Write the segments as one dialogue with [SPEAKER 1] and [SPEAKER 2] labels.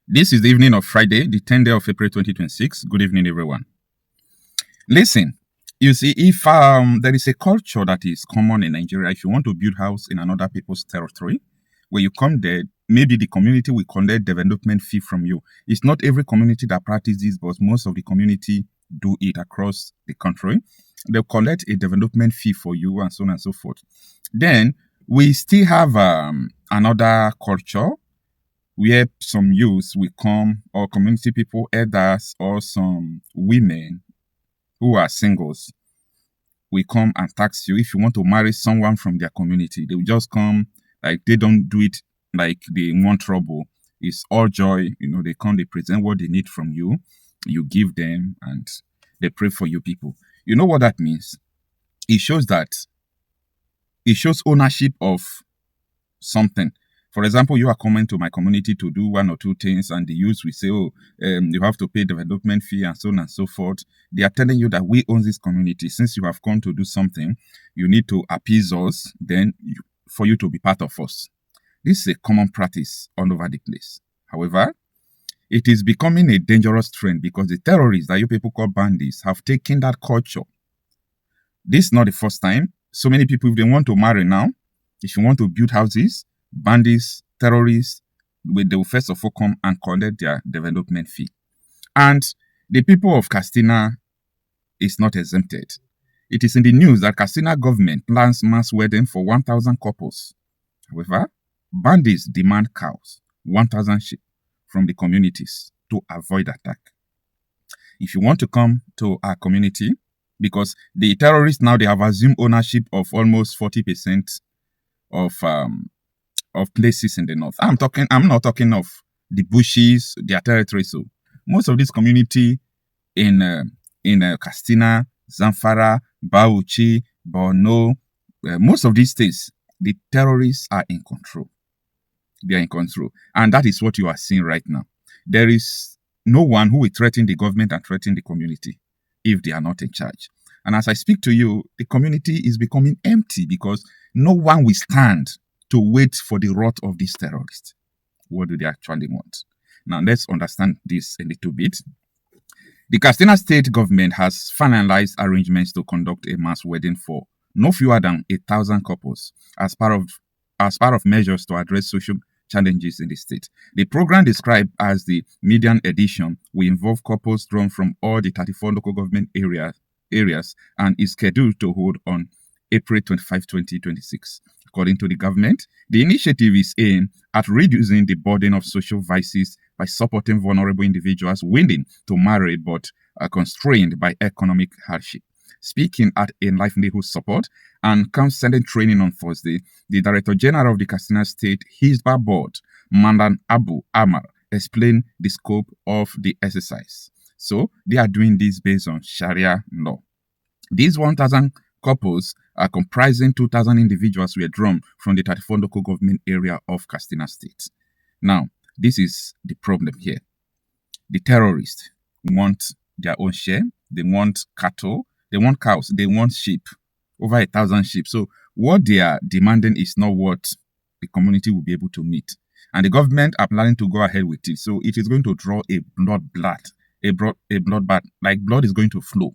[SPEAKER 1] This is the evening of Friday, the 10th day of April 2026. Good evening, everyone. Listen, you see, if there is a culture that is common in Nigeria, if you want to build house in another people's territory, when you come there, maybe the community will collect development fee from you. It's not every community that practices this, but most of the community do it across the country. They'll collect a development fee for you and so on and so forth. Then we still have another culture where some youths will come, or community people, elders, or some women who are singles will come and tax you. If you want to marry someone from their community, they will just come, like they don't do it like they want trouble. It's all joy. They come, they present what they need from you, you give them, and they pray for you people. You know what that means? It shows ownership of something. For example, you are coming to my community to do one or two things, and the youth will say, you have to pay development fee and so on and so forth. They are telling you that we own this community. Since you have come to do something, you need to appease us, then for you to be part of us. This is a common practice all over the place. However, it is becoming a dangerous trend because the terrorists that you people call bandits have taken that culture. This is not the first time. So many people, if they want to marry now, if you want to build houses, bandits, terrorists, they will first of all come and collect their development fee. And the people of Katsina is not exempted. It is in the news that Katsina government plans mass wedding for 1,000 couples. However, bandits demand cows, 1,000 sheep from the communities to avoid attack. If you want to come to our community, because the terrorists now, they have assumed ownership of almost 40% of places in the north. I'm not talking of the bushes, their territory. So most of this community in Katsina, Zamfara, Bauchi, Borno, most of these states, the terrorists are in control. They are in control. And that is what you are seeing right now. There is no one who will threaten the government and threaten the community if they are not in charge. And as I speak to you, the community is becoming empty because no one will stand to wait for the wrath of these terrorists. What do they actually want? Now, let's understand this a little bit. The Katsina state government has finalized arrangements to conduct a mass wedding for no fewer than 1,000 couples as part of measures to address social challenges in the state. The program, described as the median edition, will involve couples drawn from all the 34 local government areas and is scheduled to hold on April 25, 2026. According to the government, the initiative is aimed at reducing the burden of social vices by supporting vulnerable individuals willing to marry but are constrained by economic hardship. Speaking at a livelihood support and counseling training on Thursday, the Director General of the Katsina State Hisbah Board, Mandan Abu Amar, explained the scope of the exercise. So they are doing this based on Sharia law. These 1,000 couples are comprising 2,000 individuals were drawn from the 34 local government area of Katsina State. Now, this is the problem here. The terrorists want their own share. They want cattle. They want cows. They want sheep. Over 1,000 sheep. So what they are demanding is not what the community will be able to meet. And the government are planning to go ahead with it. So it is going to draw a bloodbath. Like blood is going to flow.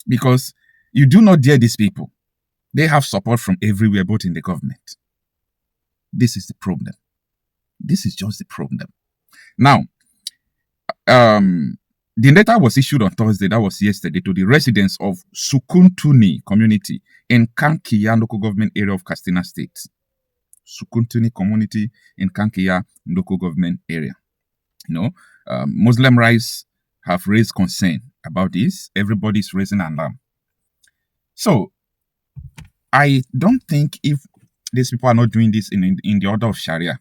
[SPEAKER 1] Because you do not dare these people. They have support from everywhere, both in the government. This is the problem. This is just the problem. Now, the letter was issued on Thursday, that was yesterday, to the residents of Sukuntuni community in Kankiya local government area of Katsina State. Sukuntuni community in Kankiya local government area. Muslim rights have raised concern about this. Everybody is raising alarm. So, I don't think if these people are not doing this in the order of Sharia,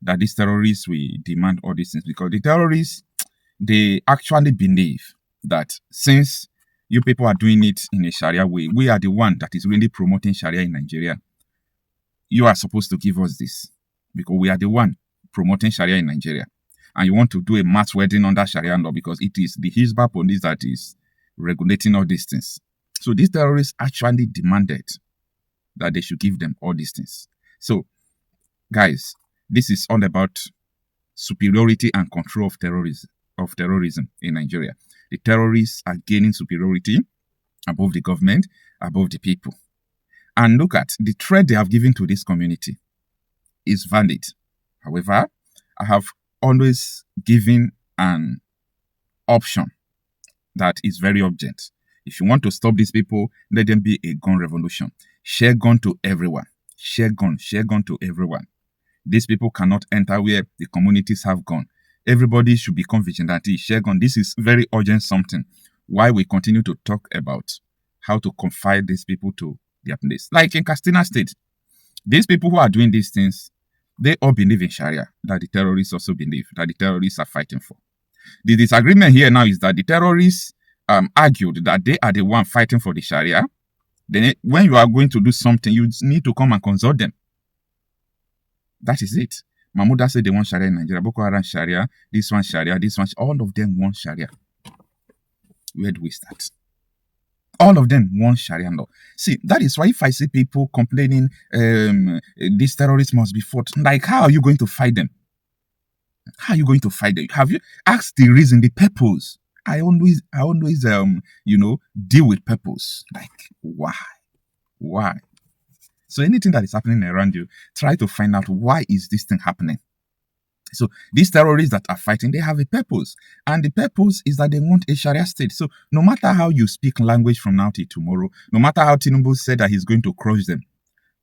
[SPEAKER 1] that these terrorists will demand all these things, because the terrorists, they actually believe that since you people are doing it in a Sharia way, we are the one that is really promoting Sharia in Nigeria. You are supposed to give us this because we are the one promoting Sharia in Nigeria. And you want to do a mass wedding under Sharia law because it is the Hisbah police that is regulating all these things. So these terrorists actually demanded that they should give them all these things. So, guys, this is all about superiority and control of terrorism in Nigeria. The terrorists are gaining superiority above the government, above the people. And look at the threat they have given to this community is valid. However, I have always given an option that is very urgent. If you want to stop these people, let them be a gun revolution. Share gun to everyone. Share gun to everyone. These people cannot enter where the communities have gun. Everybody should become vigilante. Share gun. This is very urgent something. Why we continue to talk about how to confine these people to their place. Like in Katsina State, these people who are doing these things, they all believe in Sharia, that the terrorists also believe, that the terrorists are fighting for. The disagreement here now is that the terrorists argued that they are the one fighting for the Sharia. Then when you are going to do something, you need to come and consult them. That is it. Mahmouda said they want Sharia in Nigeria. Boko Haram Sharia, this one Sharia, this one. All of them want Sharia. Where do we start? All of them want Sharia law. See, that is why if I see people complaining, these terrorists must be fought. Like, how are you going to fight them? How are you going to fight them? Have you asked the reason, the purpose? I always, deal with purpose. Like, why? Why? So anything that is happening around you, try to find out why is this thing happening. So these terrorists that are fighting, they have a purpose. And the purpose is that they want a Sharia state. So no matter how you speak language from now till tomorrow, no matter how Tinubu said that he's going to crush them,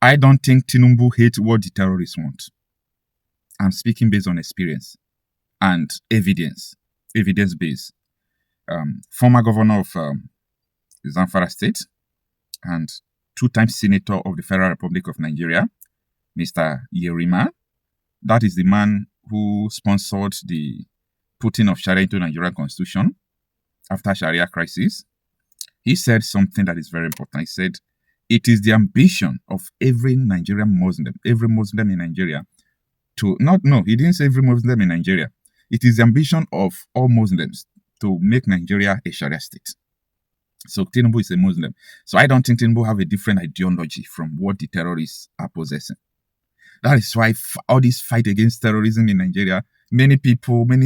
[SPEAKER 1] I don't think Tinubu hates what the terrorists want. I'm speaking based on experience and evidence-based. Former governor of Zamfara State and two-time senator of the Federal Republic of Nigeria, Mr. Yerima. That is the man who sponsored the putting of Sharia into Nigerian constitution after Sharia crisis. He said something that is very important. He said, it is the ambition of every Nigerian Muslim, every Muslim in Nigeria he didn't say every Muslim in Nigeria. It is the ambition of all Muslims to make Nigeria a Sharia state. So Tinubu is a Muslim. So I don't think Tinubu have a different ideology from what the terrorists are possessing. That is why all this fight against terrorism in Nigeria, many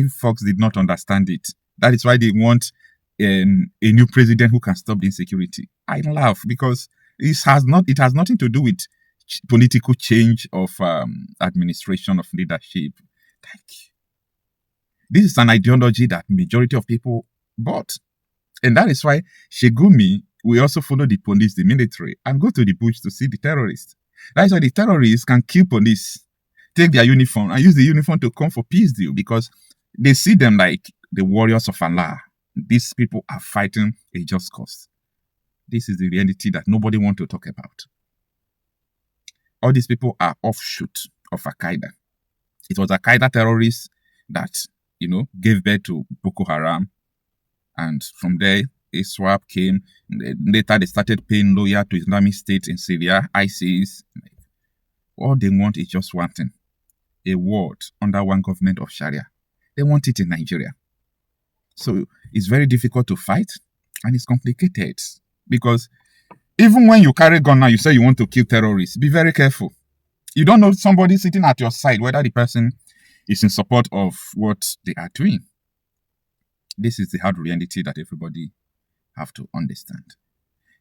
[SPEAKER 1] folks did not understand it. That is why they want a new president who can stop the insecurity. I laugh because it has nothing to do with political change of administration, of leadership. This is an ideology that majority of people bought. And that is why Shegumi will also follow the police, the military, and go to the bush to see the terrorists. That's why the terrorists can kill police, take their uniform, and use the uniform to come for peace deal because they see them like the warriors of Allah. These people are fighting a just cause. This is the reality that nobody wants to talk about. All these people are offshoot of Al-Qaeda. It was Al-Qaeda terrorists that, gave birth to Boko Haram. And from there, a swap came. Later, they started paying loyal to Islamic State in Syria, ISIS. All they want is just one thing, a world under one government of Sharia. They want it in Nigeria. So it's very difficult to fight, and it's complicated. Because even when you carry gun now, you say you want to kill terrorists, be very careful. You don't know somebody sitting at your side, whether the person is in support of what they are doing. This is the hard reality that everybody have to understand.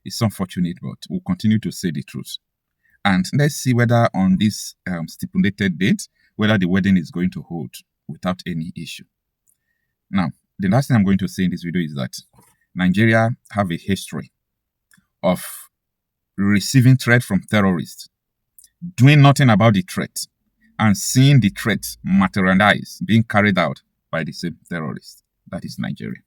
[SPEAKER 1] It's unfortunate, but we'll continue to say the truth. And let's see whether on this stipulated date, whether the wedding is going to hold without any issue. Now, the last thing I'm going to say in this video is that Nigeria have a history of receiving threat from terrorists, doing nothing about the threat, and seeing the threat materialize, being carried out by the same terrorists. That is Nigeria.